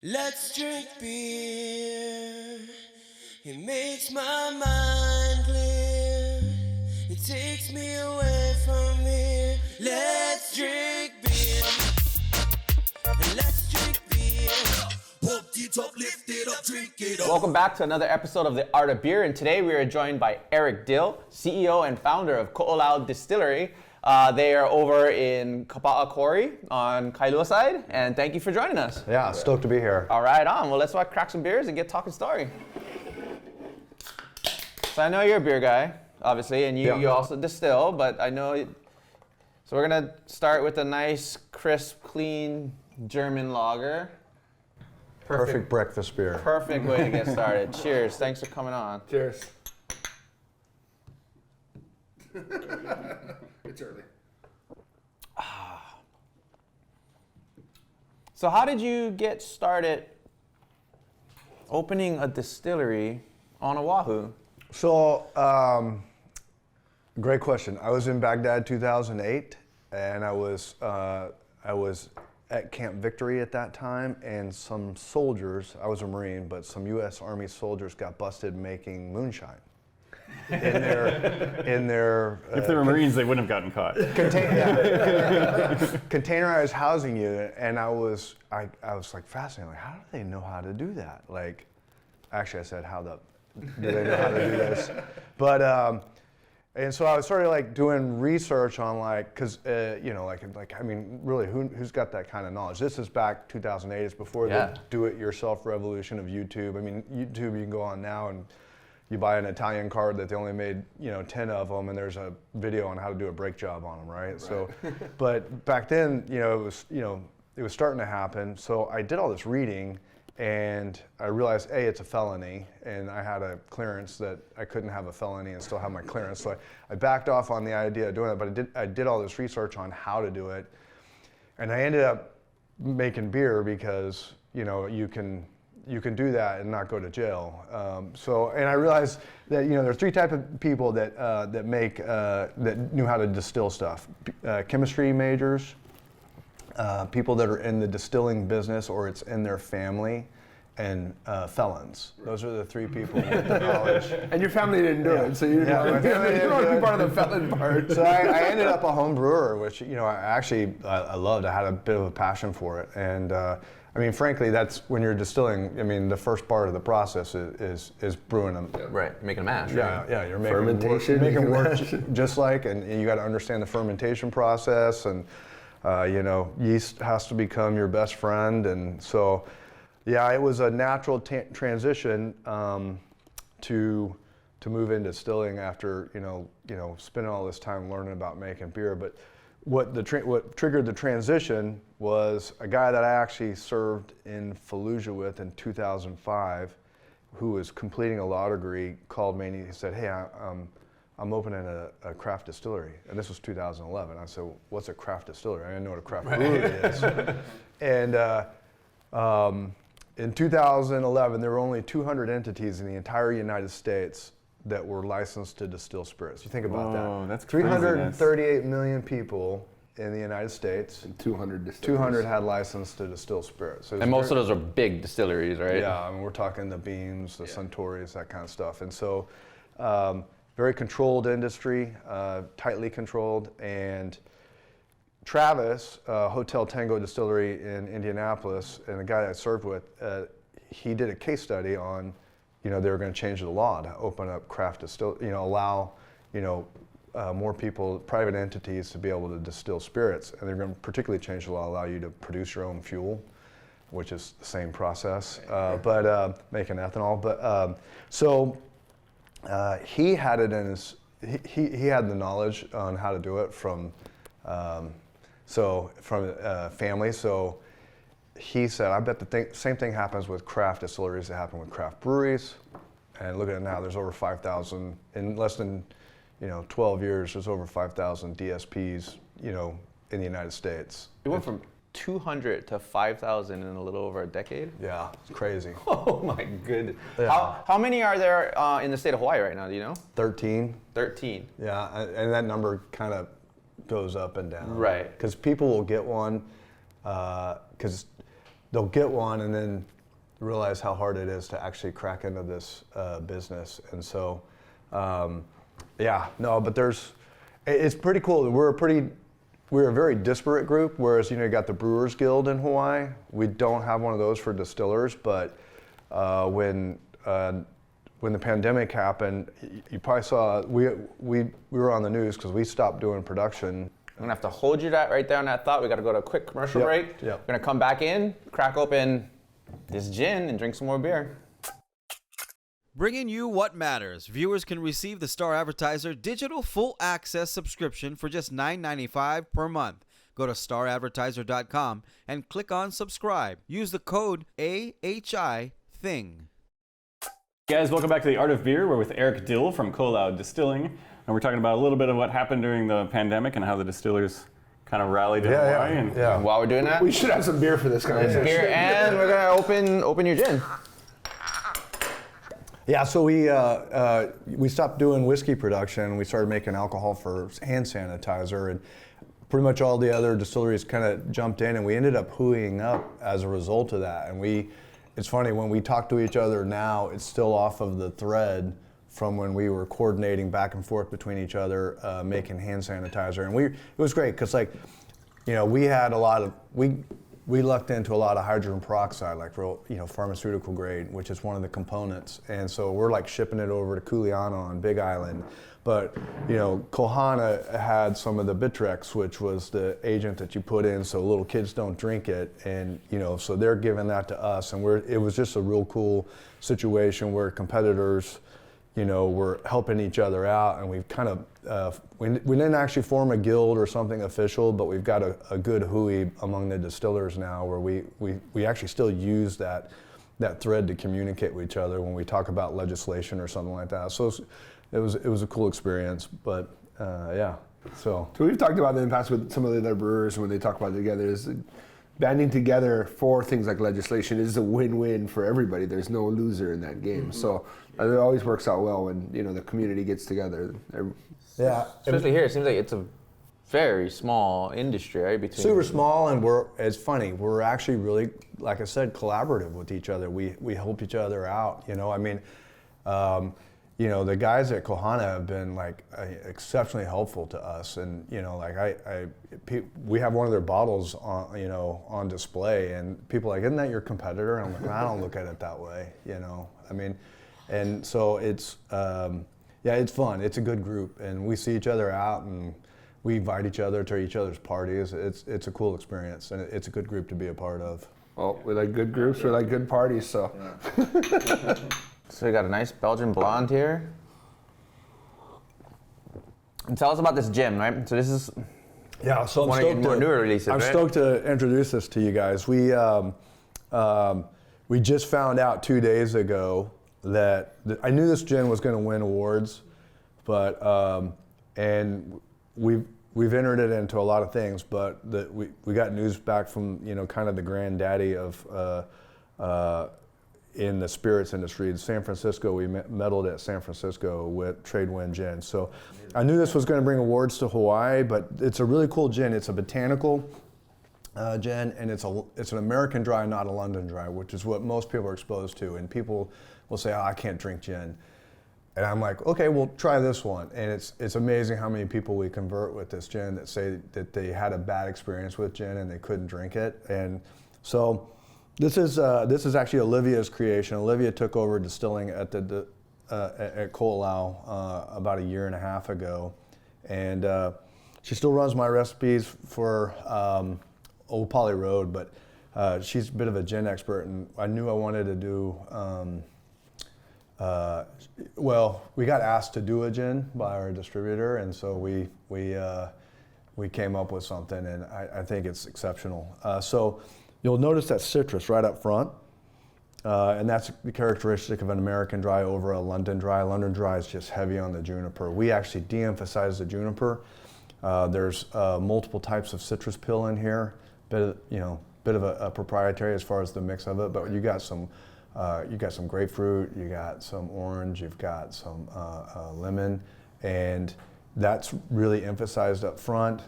Let's drink beer. It makes my mind clear. It takes me away from here. Let's drink beer. And let's drink beer. Pump it up, lift it up, drink it up. Welcome back to another episode of The Art of Beer, and today we are joined by Eric Dill, CEO and founder of Ko'olau Distillery. They are over in Kapa'akori on Kailua side, and thank you for joining us. Yeah, stoked to be here. All right, on. Well, let's crack some beers and get talking story. So I know you're a beer guy, obviously, and you also distill, but I know... So we're going to start with a nice, crisp, clean German lager. Perfect breakfast beer. Perfect way to get started. Cheers. Thanks for coming on. Cheers. It's early. So how did you get started opening a distillery on Oahu? So, great question. I was in Baghdad 2008, and I was at Camp Victory at that time, and some soldiers, I was a Marine, but some U.S. Army soldiers got busted making moonshine. In their if they were Marines, they wouldn't have gotten caught. Containerized housing unit, and I was like fascinated. Like, how do they know how to do that? Like, actually, I said, do they know how to do this? But and so I started like doing research on like, cause I mean, really, who's got that kind of knowledge? This is back 2008. It's before the do-it-yourself revolution of YouTube. I mean, YouTube, you can go on now and you buy an Italian card that they only made, 10 of them, and there's a video on how to do a brake job on them, right? So, but back then, it was starting to happen. So I did all this reading, and I realized, it's a felony, and I had a clearance that I couldn't have a felony and still have my clearance. So I backed off on the idea of doing it, but I did all this research on how to do it, and I ended up making beer because, you can do that and not go to jail. And I realized that there's three types of people that knew how to distill stuff: chemistry majors, people that are in the distilling business or it's in their family, and felons. Those are the three people with the knowledge. And your family didn't do it, so you didn't want to be part of the felon part. So I ended up a home brewer, which I loved. I had a bit of a passion for it, and I mean, frankly, that's when you're distilling. I mean, the first part of the process is brewing them. Yeah. Right, making a mash. Yeah, you're making fermentation, making work just like, and you got to understand the fermentation process, and yeast has to become your best friend, and so, it was a natural transition to move into distilling after spending all this time learning about making beer, but. What triggered the transition was a guy that I actually served in Fallujah with in 2005, who was completing a law degree, called me and he said, "Hey, I'm opening a craft distillery," and this was 2011. I said, "What's a craft distillery? I didn't know what a craft brewery is." And in 2011, there were only 200 entities in the entire United States that were licensed to distill spirits. You think about that. That's 338 million people in the United States. And 200 distilleries. 200 had license to distill spirits. So and most of those are big distilleries, right? Yeah, I mean, we're talking the Beams, the Suntories, that kind of stuff. And so, very controlled industry, tightly controlled. And Travis, Hotel Tango Distillery in Indianapolis, and the guy that I served with, he did a case study on they were going to change the law to open up craft distill, allow, more people, private entities to be able to distill spirits. And they're going to particularly change the law, allow you to produce your own fuel, which is the same process, but making ethanol. But he had it in his, he had the knowledge on how to do it from family. So he said, I bet the same thing happens with craft distilleries that happen with craft breweries. And look at it now, there's over 5,000, in less than 12 years, there's over 5,000 DSPs, in the United States. It went from 200 to 5,000 in a little over a decade? Yeah, it's crazy. Oh my goodness. Yeah. How many are there in the state of Hawaii right now, do you know? 13. 13. Yeah, and that number kind of goes up and down. Right. Because people will get one, because they'll get one and then realize how hard it is to actually crack into this business. And so, but it's pretty cool. We're a very disparate group, whereas, you got the Brewers Guild in Hawaii. We don't have one of those for distillers, but when the pandemic happened, you probably saw, we were on the news because we stopped doing production. I'm gonna have to hold you right there on that thought. We gotta go to a quick commercial break. Yep. We're gonna come back in, crack open this gin and drink some more beer. Bringing you what matters. Viewers can receive the Star Advertiser digital full access subscription for just $9.95 per month. Go to staradvertiser.com and click on subscribe. Use the code AHITHING. Guys, welcome back to The Art of Beer. We're with Eric Dill from Ko'olau Distilling, and we're talking about a little bit of what happened during the pandemic and how the distillers kind of rallied in Hawaii. And while we're doing that, We should have some beer for this conversation. beer, and we're gonna open your gin. Yeah, so we stopped doing whiskey production. We started making alcohol for hand sanitizer, and pretty much all the other distilleries kind of jumped in, and we ended up hooeying up as a result of that. And it's funny, when we talk to each other now, it's still off of the thread from when we were coordinating back and forth between each other, making hand sanitizer. And it was great, because we had we lucked into a lot of hydrogen peroxide, like real, pharmaceutical grade, which is one of the components. And so we're like shipping it over to Kuleana on Big Island. But, Kohana had some of the Bitrex, which was the agent that you put in so little kids don't drink it. And, so they're giving that to us. And it was just a real cool situation where competitors, we're helping each other out, and we've kind of, we didn't actually form a guild or something official, but we've got a good hui among the distillers now, where we actually still use that thread to communicate with each other when we talk about legislation or something like that. So it was a cool experience, but So we've talked about that in the past with some of the other brewers when they talk about it together, is banding together for things like legislation is a win-win for everybody. There's no loser in that game. So it always works out well when the community gets together. Yeah, Especially here, it seems like it's a very small industry, right? Between super small, and it's funny. We're actually really, like I said, collaborative with each other. We help each other out. The guys at Kohana have been exceptionally helpful to us, and we have one of their bottles on display, and people are like, "Isn't that your competitor?" And I'm like, "I don't look at it that way," and so it's it's fun. It's a good group, and we see each other out, and we invite each other to each other's parties. It's a cool experience, and it's a good group to be a part of. Well, we like good groups. We like good parties. So. Yeah. So we got a nice Belgian blonde here. And tell us about this gin, right? So this is so one of your more newer releases, I'm right? stoked to introduce this to you guys. We just found out 2 days ago that I knew this gin was going to win awards, but and we've entered it into a lot of things, but we got news back from kind of the granddaddy of in the spirits industry. In San Francisco, we medaled at San Francisco with Trade Wind Gin. So I knew this was going to bring awards to Hawaii, but it's a really cool gin. It's a botanical gin, and it's an American dry, not a London dry, which is what most people are exposed to. And people will say, "Oh, I can't drink gin." And I'm like, "Okay, well, try this one." And it's amazing how many people we convert with this gin that say that they had a bad experience with gin and they couldn't drink it. And so this is actually Olivia's creation. Olivia took over distilling at Ko'olau about 1.5 years ago, and she still runs my recipes for Old Pali Road, but she's a bit of a gin expert, and I knew I wanted to do. We got asked to do a gin by our distributor, and so we came up with something, and I think it's exceptional. So you'll notice that citrus right up front, and that's the characteristic of an American dry over a London dry. London dry is just heavy on the juniper. We actually de-emphasize the juniper. There's multiple types of citrus pill in here, bit of a proprietary as far as the mix of it, but you got some grapefruit, you got some orange, you've got some lemon, and that's really emphasized up front.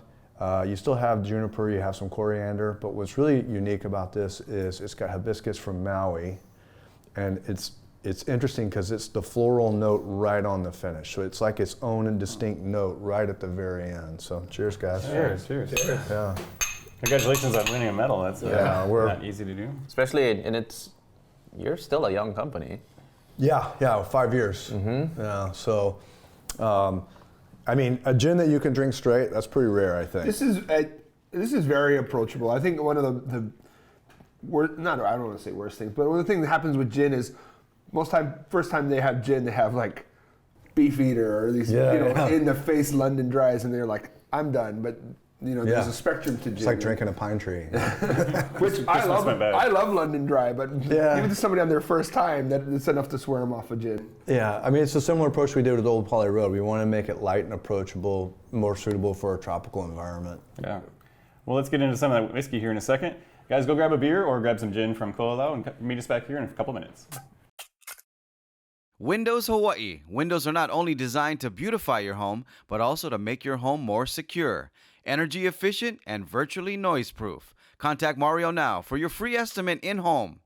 You still have juniper, you have some coriander, but what's really unique about this is it's got hibiscus from Maui, and it's interesting because it's the floral note right on the finish. So it's like its own and distinct note right at the very end. So cheers, guys. Cheers. Yeah. Congratulations on winning a medal. That's we're not easy to do. Especially, and you're still a young company. Yeah, 5 years. Yeah, so, I mean, a gin that you can drink straight, that's pretty rare, I think. This is very approachable. I think one of the I don't want to say worst things, but one of the things that happens with gin is first time they have gin, they have like Beefeater or these in the face London dries, and they're like, I'm done. But there's a spectrum to gin. It's like drinking a pine tree. Which I love. went bad. I love London Dry, but even to somebody on their first time, that it's enough to swear them off a gin. Yeah, I mean, it's a similar approach we did with Old Pali Road. We want to make it light and approachable, more suitable for a tropical environment. Yeah. Well, let's get into some of that whiskey here in a second. Guys, go grab a beer or grab some gin from Ko'olau and meet us back here in a couple minutes. Windows Hawaii. Windows are not only designed to beautify your home, but also to make your home more secure, energy efficient, and virtually noise-proof. Contact Mario now for your free estimate in-home.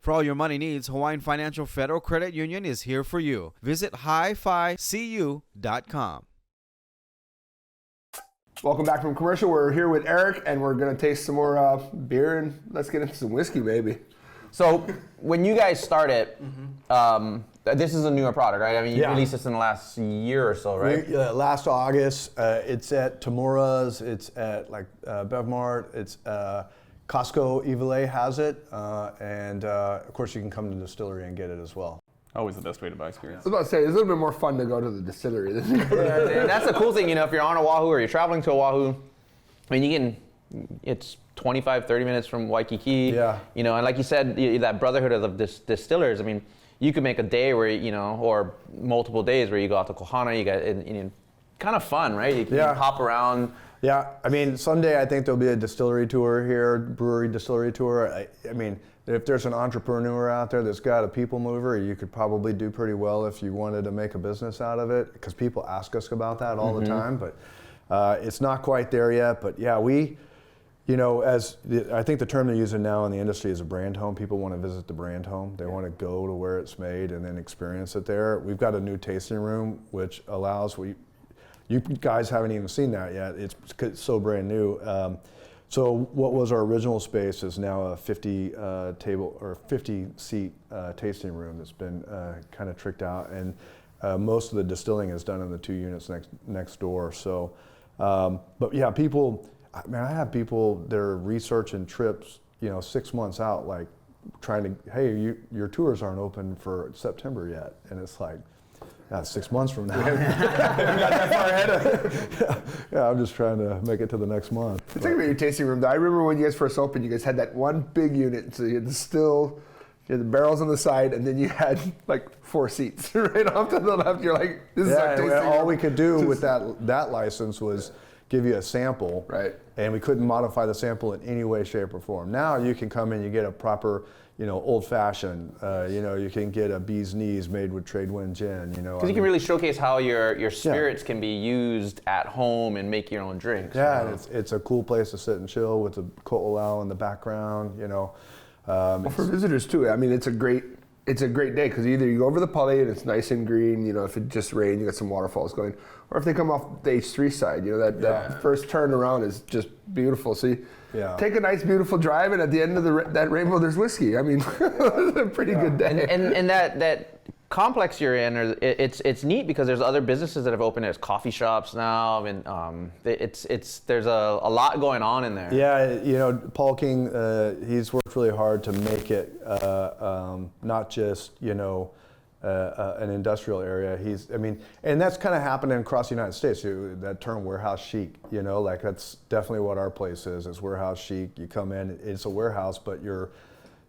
For all your money needs, Hawaiian Financial Federal Credit Union is here for you. Visit hificu.com. Welcome back from commercial. We're here with Eric, and we're going to taste some more beer, and let's get into some whiskey, baby. So when you guys started, this is a newer product, right? I mean, you released this in the last year or so, right? Last August, it's at Tamura's, it's at Bevmart, it's Costco, Evile has it, and of course you can come to the distillery and get it as well. Always the best way to buy experience. I was about to say, it's a little bit more fun to go to the distillery than to go to And that's the cool thing, if you're on Oahu or you're traveling to Oahu, I mean, it's 25, 30 minutes from Waikiki. Yeah. And like you said, that brotherhood of distillers, I mean, you could make a day where, or multiple days where you go out to Kohana, you got, kind of fun, right? You can hop around. Yeah, I mean, someday I think there'll be a distillery tour here, brewery distillery tour. I mean, if there's an entrepreneur out there that's got a people mover, you could probably do pretty well if you wanted to make a business out of it, because people ask us about that all the time, but it's not quite there yet. But yeah, I think the term they're using now in the industry is a brand home. People want to visit the brand home. They want to go to where it's made and then experience it there. We've got a new tasting room, which allows, you guys haven't even seen that yet. It's so brand new. So what was our original space is now a 50 table or 50 seat tasting room that's been kind of tricked out, and most of the distilling is done in the 2 units next door. So, but yeah, I have people that are researching trips, 6 months out, like trying to, hey, your tours aren't open for September yet, and it's like, 6 months from now. Not that far ahead. Yeah, I'm just trying to make it to the next month. Let's talk about your tasting room. I remember when you guys first opened, you guys had that one big unit. So you had the still, you had the barrels on the side, and then you had like 4 seats right off to the left. You're like, this is our tasting room. All we could do with that license was give you a sample, right? And we couldn't modify the sample in any way, shape, or form. Now you can come in, you get a proper, old-fashioned. You can get a bee's knees made with trade wind gin. Because you can really showcase how your spirits can be used at home and make your own drinks. Yeah, it's a cool place to sit and chill with the Ko'olau in the background. Well, for visitors too. I mean, it's a great day because either you go over the Pali and it's nice and green. If it just rained, you got some waterfalls going. Or if they come off the H3 side, that first turn around is just beautiful. So you take a nice, beautiful drive, and at the end of that rainbow, there's whiskey. I mean, it's a pretty good day. And that complex you're in, it's neat because there's other businesses that have opened. There's coffee shops now, and there's a lot going on in there. Yeah, Paul King, he's worked really hard to make it not just an industrial area. And that's kind of happening across the United States. That term warehouse chic, that's definitely what our place is. It's warehouse chic. You come in, it's a warehouse, but you're,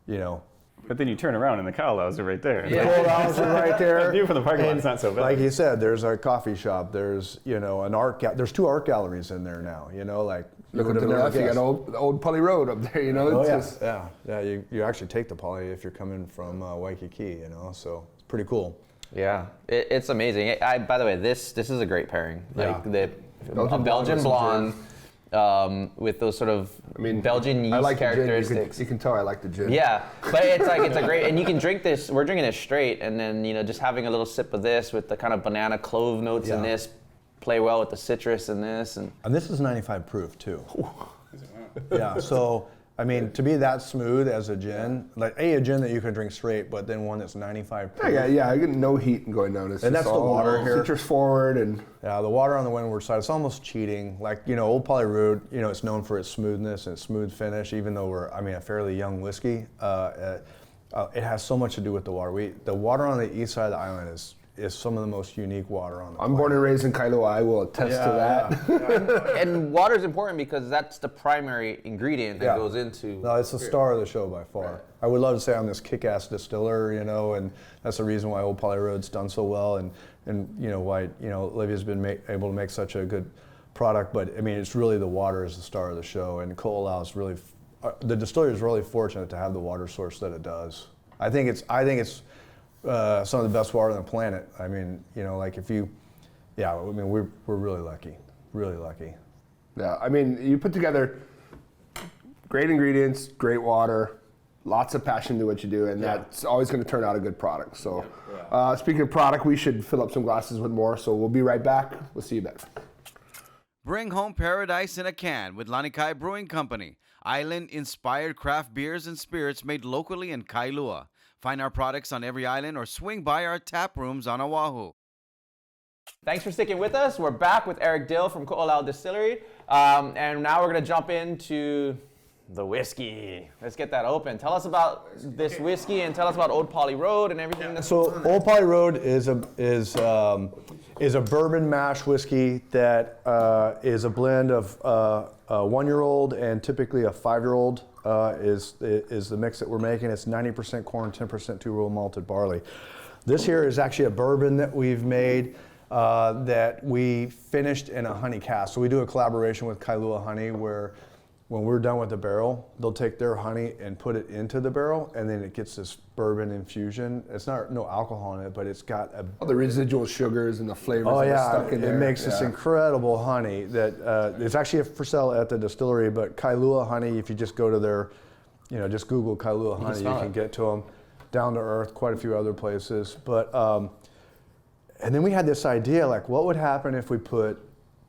But then you turn around and the Ko'olau's are right there. Yeah. Ko'olau's are right there. The view from the parking lot's not so bad. Like you said, there's a coffee shop. There's an art. There's 2 art galleries in there now. Looking to the left, you got Old Pali Road up there. You actually take the Pali if you're coming from Waikiki. So it's pretty cool. Yeah, it's amazing. By the way, this is a great pairing. Yeah. A Belgian blonde with those sort of Belgian yeast I like characteristics. You can tell I like the gin. Yeah, but it's a great, and you can drink this. We're drinking it straight, and then just having a little sip of this with the kind of banana clove notes in this play well with the citrus in this, and this is 95 proof too. Yeah, so I mean, to be that smooth as a gin, like a gin that you can drink straight, but then one that's 95 proof. Yeah, I get no heat going down. It's and just that's the water here. Citrus forward and. Yeah, the water on the windward side, it's almost cheating. Like, Old Pali Road, it's known for its smoothness and its smooth finish, even though we're, a fairly young whiskey. It has so much to do with the water. The water on the east side of the island is some of the most unique water on the planet. I'm born and raised in Kailua. I will attest to that. and water is important because that's the primary ingredient that goes into. No, it's the star of the show by far. Right. I would love to say I'm this kick-ass distiller, and that's the reason why Old Pali Road's done so well, and why Olivia's been able to make such a good product. But it's really the water is the star of the show, and Ko'olau is really the distillery is really fortunate to have the water source that it does. I think it's some of the best water on the planet. We're really lucky, really lucky. Yeah, you put together great ingredients, great water, lots of passion to what you do, and that's always going to turn out a good product. So, speaking of product, we should fill up some glasses with more. So we'll be right back. We'll see you back. Bring home paradise in a can with Lanikai Brewing Company. Island-inspired craft beers and spirits made locally in Kailua. Find our products on every island or swing by our tap rooms on Oahu. Thanks for sticking with us. We're back with Eric Dill from Ko'olau Distillery. And now we're going to jump into the whiskey. Let's get that open. Tell us about this whiskey and tell us about Old Pali Road and everything. So Old Pali Road is a bourbon mash whiskey that is a blend of a 1-year-old and typically a 5-year-old is the mix that we're making. It's 90% corn, 10% two-row malted barley. This here is actually a bourbon that we've made that we finished in a honey cask. So we do a collaboration with Kailua Honey where when we're done with the barrel, they'll take their honey and put it into the barrel, and then it gets this bourbon infusion. It's no alcohol in it, but it's got all the residual sugars and the flavors that are stuck in there. It makes this incredible honey that it's actually for sale at the distillery, but Kailua Honey, if you just go to their, just Google Kailua Honey, you can get to them. Down to Earth, quite a few other places. But, and then we had this idea, like what would happen if we put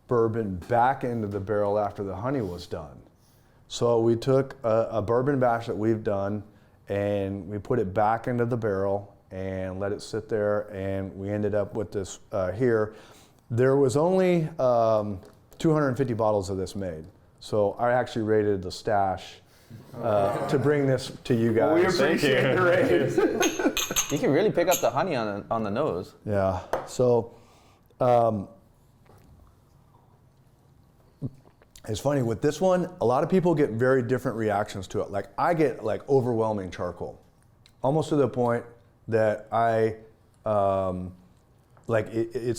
bourbon back into the barrel after the honey was done? So we took a bourbon batch that we've done and we put it back into the barrel and let it sit there, and we ended up with this here. There was only 250 bottles of this made. So I actually raided the stash to bring this to you guys. Well, we appreciate the raid. You can really pick up the honey on the nose. Yeah, so it's funny, with this one, a lot of people get very different reactions to it. Like I get overwhelming charcoal, almost to the point that it's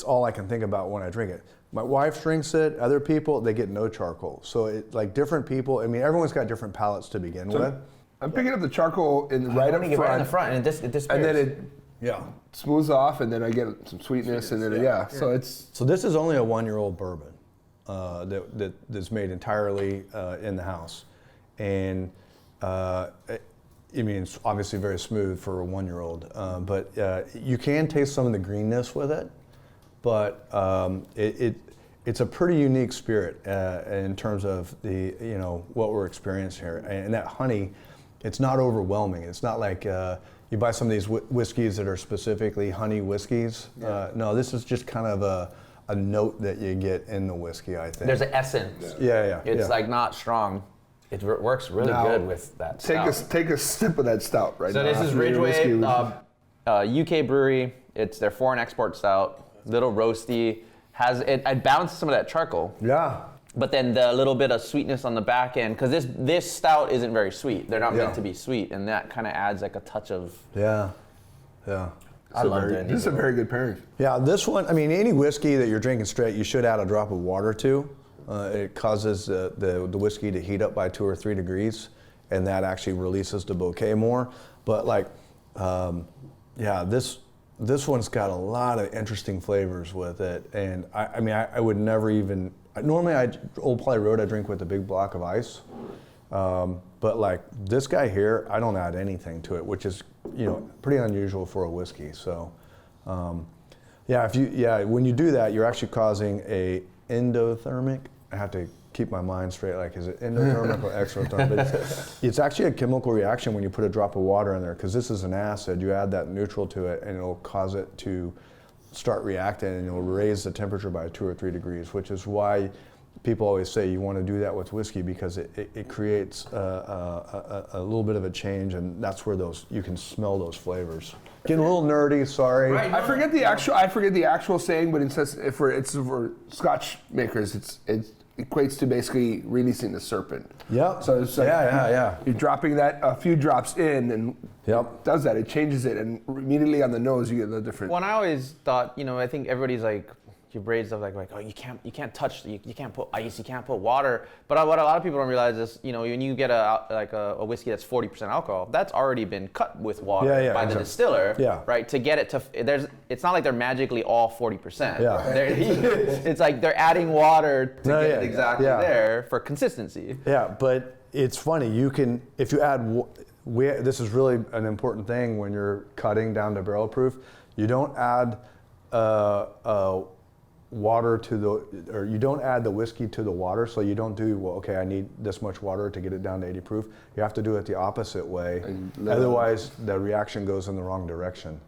all I can think about when I drink it. My wife drinks it, other people, they get no charcoal. So different people, everyone's got different palates to begin with. I'm picking up the charcoal right up front. Right in the front, and it disappears. And then it smooths off, and then I get some sweetness, and then So this is only a 1-year-old bourbon. That's made entirely in the house, and it's obviously very smooth for a 1-year-old. But you can taste some of the greenness with it, but it's a pretty unique spirit in terms of the what we're experiencing here, and that honey, it's not overwhelming. It's not like you buy some of these whiskeys that are specifically honey whiskeys. No, this is just kind of a note that you get in the whiskey, I think. There's an essence. Yeah. It's not strong. It works really good with that stout. Take a sip of that stout right now. So this is Ridgeway, UK brewery. It's their foreign export stout. Little roasty. It balances some of that charcoal. Yeah. But then the little bit of sweetness on the back end, because this stout isn't very sweet. They're not meant to be sweet, and that kind of adds a touch of. Yeah. I love it. This is a very good pairing. Yeah, this one, any whiskey that you're drinking straight, you should add a drop of water to. It causes the whiskey to heat up by 2 or 3 degrees, and that actually releases the bouquet more. But this one's got a lot of interesting flavors with it, and I would never even normally Old Pali Road I drink with a big block of ice, but like this guy here, I don't add anything to it, which is pretty unusual for a whiskey. So when you do that, you're actually causing a endothermic. I have to keep my mind straight. Like, is it endothermic or exothermic? It's actually a chemical reaction when you put a drop of water in there, because this is an acid. You add that neutral to it, and it'll cause it to start reacting, and it'll raise the temperature by 2 or 3 degrees, which is why people always say you want to do that with whiskey, because it creates a little bit of a change, and that's where you can smell those flavors. Getting a little nerdy, sorry. Right. I forget the actual saying, but it says for Scotch makers, it equates to basically releasing the serpent. Yep. So it's like, yeah. You're dropping that a few drops in, and Yep. it does that. It changes it, and immediately on the nose you get the different. Well, I always thought, I think everybody's like, you braid stuff like, oh, you can't touch, you can't put ice, you can't put water. But what a lot of people don't realize is, when you get a whiskey that's 40% alcohol, that's already been cut with water by the distiller, right? To get it to, it's not like they're magically all 40%. Yeah. It's like they're adding water to get it exactly there for consistency. Yeah, but it's funny. You can, if you add, this is really an important thing when you're cutting down to barrel proof. You don't add water or you don't add the whiskey to the water, so you don't do, I need this much water to get it down to 80 proof. You have to do it the opposite way. Otherwise, the reaction goes in the wrong direction.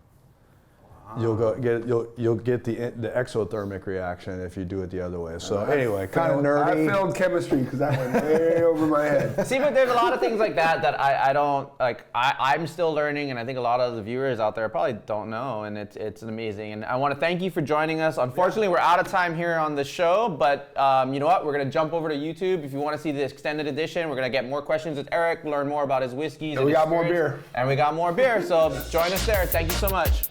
You'll get the exothermic reaction if you do it the other way. So anyway, kind of nerdy. I failed chemistry because that went way over my head. See, but there's a lot of things like that I don't like. I'm still learning, and I think a lot of the viewers out there probably don't know, and it's amazing. And I want to thank you for joining us. Unfortunately, we're out of time here on the show, but you know what? We're gonna jump over to YouTube if you want to see the extended edition. We're gonna get more questions with Eric, learn more about his whiskeys. And we got more beer. And we got more beer. So join us there. Thank you so much.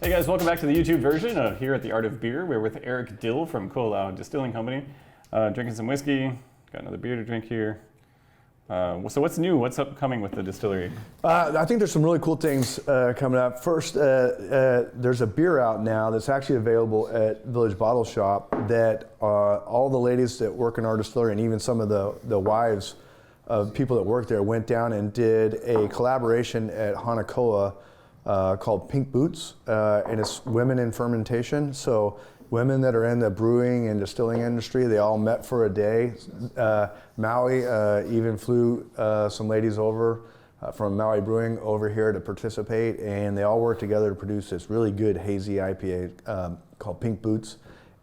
Hey guys, welcome back to the YouTube version of Here at the Art of Beer. We're with Eric Dill from Ko'olau Distilling Company, drinking some whiskey. Got another beer to drink here. So what's new? What's upcoming with the distillery? I think there's some really cool things coming up. First, there's a beer out now that's actually available at Village Bottle Shop that all the ladies that work in our distillery, and even some of the wives of people that work there, went down and did a collaboration at Hanakoa called Pink Boots, and it's women in fermentation. So women that are in the brewing and distilling industry, they all met for a day. Maui even flew some ladies over from Maui Brewing over here to participate, and they all worked together to produce this really good hazy IPA called Pink Boots,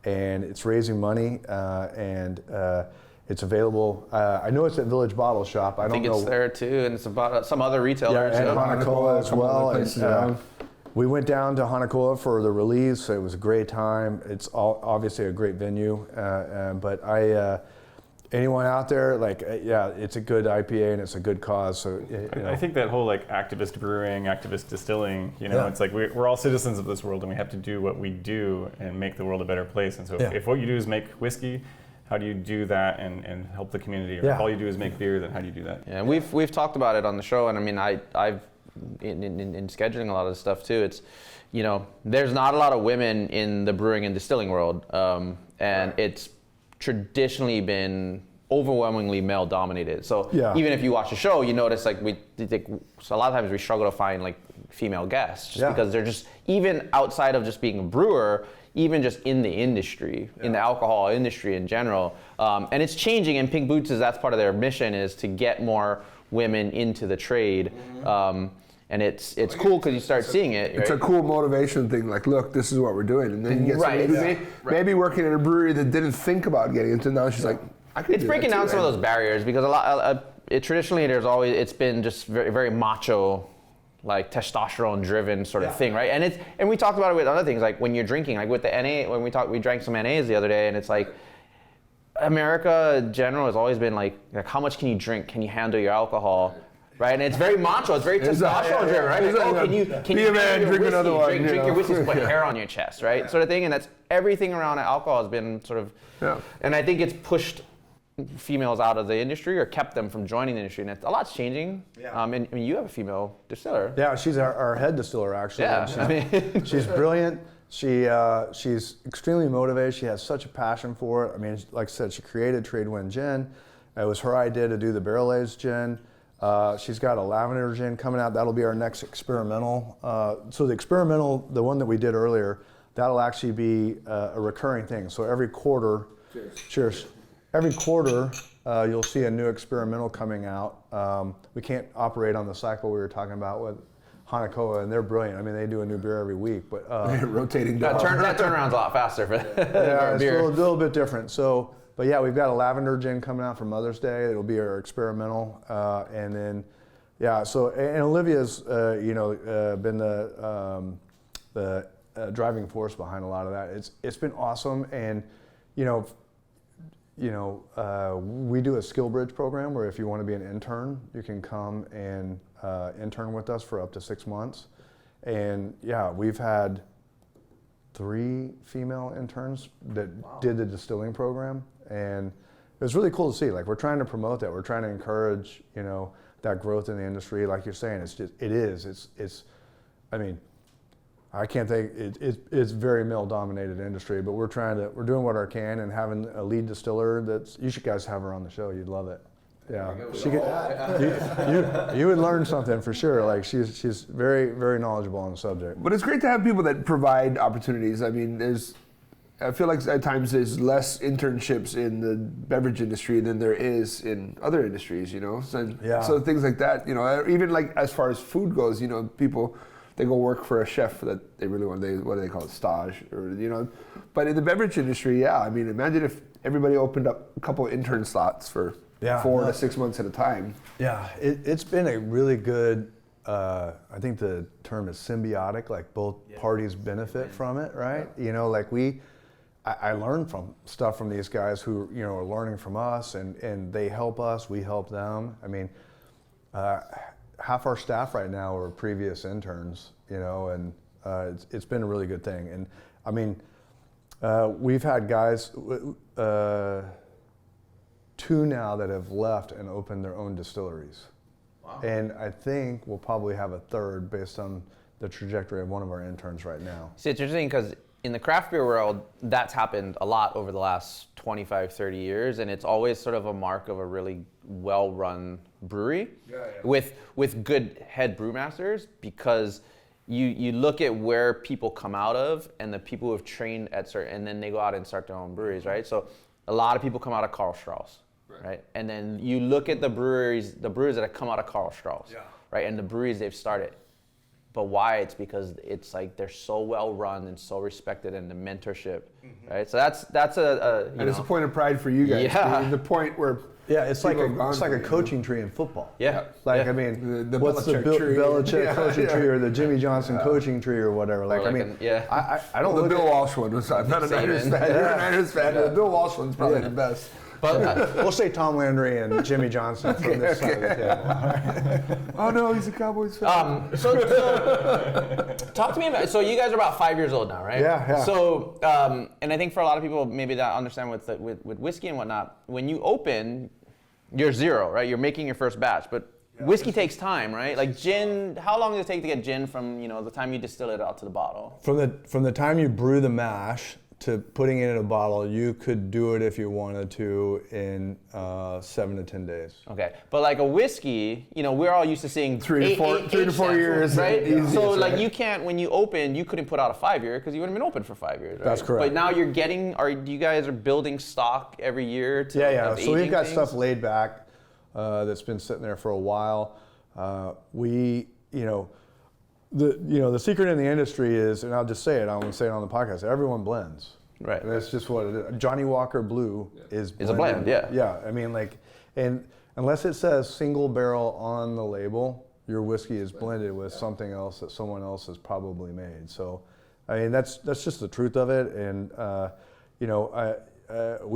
and it's raising money, and it's available. I know it's at Village Bottle Shop. I don't know. It's there too, and it's about some other retailers. Yeah, and Hanakoa as well. And, we went down to Hanakoa for the release. It was a great time. It's obviously a great venue, but anyone out there, it's a good IPA and it's a good cause. So I think that whole activist brewing, activist distilling, it's like we're all citizens of this world, and we have to do what we do and make the world a better place. And so if what you do is make whiskey, how do you do that and help the community? Or if all you do is make beer, then how do you do that? Yeah, we've talked about it on the show, and I mean, I've in scheduling a lot of this stuff too. It's, there's not a lot of women in the brewing and distilling world, and it's traditionally been overwhelmingly male dominated. So even if you watch the show, you notice so a lot of times we struggle to find female guests just because they're just, even outside of just being a brewer, even just in the industry, in the alcohol industry in general. And it's changing, and Pink Boots that's part of their mission, is to get more women into the trade. And it's cool because you start seeing it. It's a cool motivation thing. Look, this is what we're doing. And then you get somebody who's maybe working at a brewery that didn't think about getting into it. Now she's like, I could It's breaking down some of those barriers, because traditionally it's been just very, very macho, testosterone driven sort of thing, right? And we talked about it with other things, like when you're drinking, with the NA, when we drank some NAs the other day, and it's America in general has always been how much can you drink? Can you handle your alcohol? Right, and it's very macho. It's very testosterone driven, right? Can you be a man, drink another one? Drink your whiskey, put hair on your chest, right? Sort of thing, and that's everything around alcohol has been sort of. Yeah. And I think it's pushed females out of the industry or kept them from joining the industry, and a lot's changing. Yeah. And I mean, you have a female distiller. Yeah, she's our head distiller actually. Yeah. She's brilliant. She's extremely motivated. She has such a passion for it. I mean, like I said, she created Tradewind Gin. It was her idea to do the barrel-aged gin. She's got a lavender gin coming out. That'll be our next experimental. So the experimental, the one that we did earlier, that'll actually be a recurring thing. So every quarter, cheers. Every quarter, you'll see a new experimental coming out. We can't operate on the cycle we were talking about with Hanakoa, and they're brilliant. I mean, they do a new beer every week, but rotating. That turnaround's a lot faster for yeah, it's beer. a little bit different. So, but yeah, we've got a lavender gin coming out for Mother's Day. It'll be our experimental, and then yeah. So, and Olivia's been the driving force behind a lot of that. It's been awesome, and we do a skill bridge program where if you want to be an intern, you can come and intern with us for up to 6 months. And yeah, we've had 3 female interns that did the distilling program, and it was really cool to see. Like, we're trying to promote that. We're trying to encourage, that growth in the industry. Like you're saying, it's I mean, I can't think, it's very male-dominated industry, but we're doing what we can, and having a lead distiller you should guys have her on the show. You'd love it. Yeah, you would learn something for sure. Like, she's very, very knowledgeable on the subject. But it's great to have people that provide opportunities. I mean, I feel like at times there's less internships in the beverage industry than there is in other industries, So things like that, even like as far as food goes, people, they go work for a chef that they really want. What do they call it, stage, or But in the beverage industry, yeah, I mean, imagine if everybody opened up a couple of intern slots for 4 to 6 months at a time. Yeah, it's been a really good. I think the term is symbiotic. Like, both parties benefit from it, right? I learned stuff from these guys who are learning from us, and they help us. We help them. I mean, half our staff right now are previous interns, and it's been a really good thing. And I mean, we've had guys, 2 now that have left and opened their own distilleries. Wow. And I think we'll probably have a 3rd based on the trajectory of one of our interns right now. See, it's interesting because in the craft beer world, that's happened a lot over the last 25, 30 years, and it's always sort of a mark of a really well-run brewery with good head brewmasters, because you look at where people come out of and the people who have trained at certain, and then they go out and start their own breweries, right? So a lot of people come out of Karl Strauss, right? And then you look at the brewers that have come out of Karl Strauss, right? And the breweries they've started. But why? It's because it's like they're so well run and so respected, and the mentorship, right? So that's and it's a point of pride for you guys. Yeah. The point where it's like a coaching tree in football. Yeah. Like, I mean, the what's the Belichick coaching tree, or the Jimmy Johnson coaching tree, or whatever? Like, I mean, I don't. The Bill Walsh one was. I'm not a Niners fan. You're a Niners fan. The Bill Walsh one's probably the best. But we'll say Tom Landry and Jimmy Johnson from this side of the table. Oh no, he's a Cowboys fan. So talk to me about. So you guys are about 5 years old now, right? Yeah. So and I think for a lot of people maybe that understand with whiskey and whatnot, when you open, you're 0, right? You're making your first batch, but whiskey takes time, right? Like gin, how long does it take to get gin from the time you distill it out to the bottle? From the time you brew the mash to putting it in a bottle, you could do it if you wanted to in 7 to 10 days. Okay, but like a whiskey, we're all used to seeing 3 to 4 years, right? So like right? you can't, when you open, you couldn't put out a 5-year because you wouldn't have been open for 5 years, right? That's correct. But now you're getting, you guys are building stock every year to So we've got things? stuff laid back that's been sitting there for a while. The secret in the industry is, and I'll just say it, I won't say it on the podcast, everyone blends. Right. And that's just what it is. Johnny Walker Blue is a blend, yeah. Yeah, I mean, and unless it says single barrel on the label, your whiskey is blended with something else that someone else has probably made. So, I mean, that's just the truth of it. And, we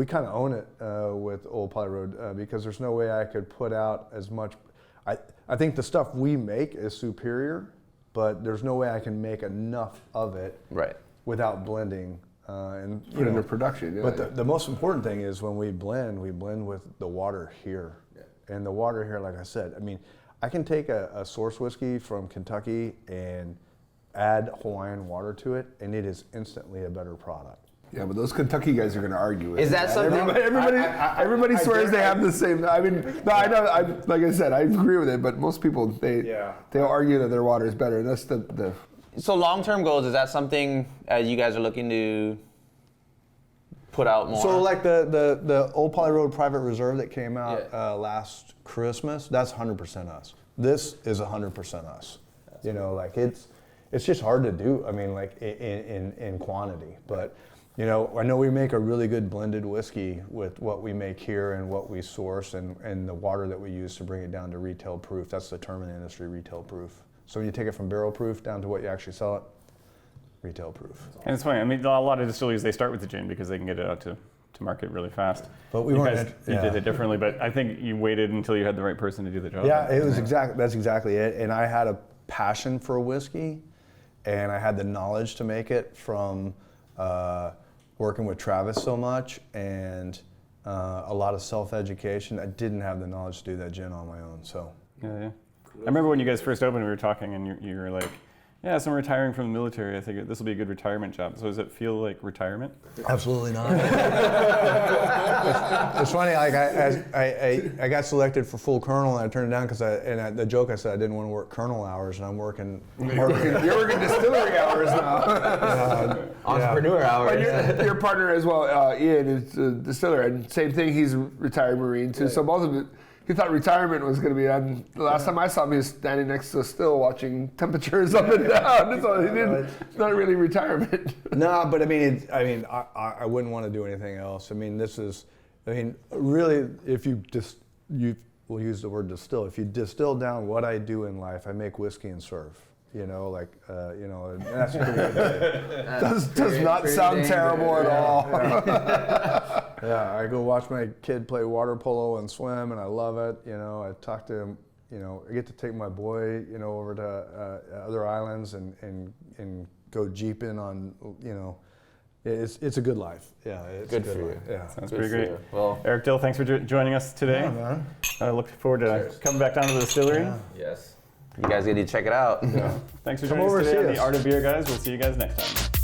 kind of own it with Old Pali Road because there's no way I could put out as much. I think the stuff we make is superior, but there's no way I can make enough of it without blending. Into production. But the most important thing is when we blend with the water here. Yeah. And the water here, like I said, I mean, I can take a source whiskey from Kentucky and add Hawaiian water to it, and it is instantly a better product. Yeah, but those Kentucky guys are going to argue with Is it. that something? Everybody swears they have the same. I mean, no, I know. Like I said, I agree with it, but most people they'll argue that their water is better. That's the. So long-term goals, is that something you guys are looking to put out more? So like the Old Pali Road Private Reserve that came out last Christmas, that's 100% us. This is 100% us. You know, like it's just hard to do. I mean, like in quantity, but. You know, I know we make a really good blended whiskey with what we make here and what we source and the water that we use to bring it down to retail proof. That's the term in the industry, retail proof. So when you take it from barrel proof down to what you actually sell it, retail proof. And it's funny, I mean, a lot of distilleries, they start with the gin because they can get it out to market really fast. But we you weren't. guys, you did it differently, but I think you waited until you had the right person to do the job. Yeah, it was that's exactly it. And I had a passion for whiskey, and I had the knowledge to make it from working with Travis so much and a lot of self-education. I didn't have the knowledge to do that gin on my own. So Yeah. I remember when you guys first opened, we were talking, and you were like, "Yeah, so I'm retiring from the military. I think this will be a good retirement job." So does it feel like retirement? Absolutely not. It's funny. Like I got selected for full colonel, and I turned it down because the joke I said I didn't want to work colonel hours, and I'm working. You're working distillery hours now. Entrepreneur hours. But your partner as well, Ian, is a distiller, and same thing. He's a retired Marine too. So both of it. He thought retirement was going to be on. The last time I saw him, he was standing next to a still watching temperatures up and down. So he didn't. It's not really retirement. No, but I mean, I wouldn't want to do anything else. I mean, really, if we'll use the word distill. If you distill down what I do in life, I make whiskey and serve. You know, and that's pretty good. Does not sound terrible at all. Yeah, I go watch my kid play water polo and swim, and I love it. You know, I talk to him. You know, I get to take my boy, over to other islands and go jeeping on. It's a good life. Yeah, it's Good a good for life. you. Yeah. Sounds Good pretty for great. you. Well, Eric Dill, thanks for joining us today. Yeah, man. I look forward to coming back down to the distillery. Yeah. yes. You guys need to check it out. Yeah. Thanks for Come joining us over, today see on us. The Art of Beer, guys. We'll see you guys next time.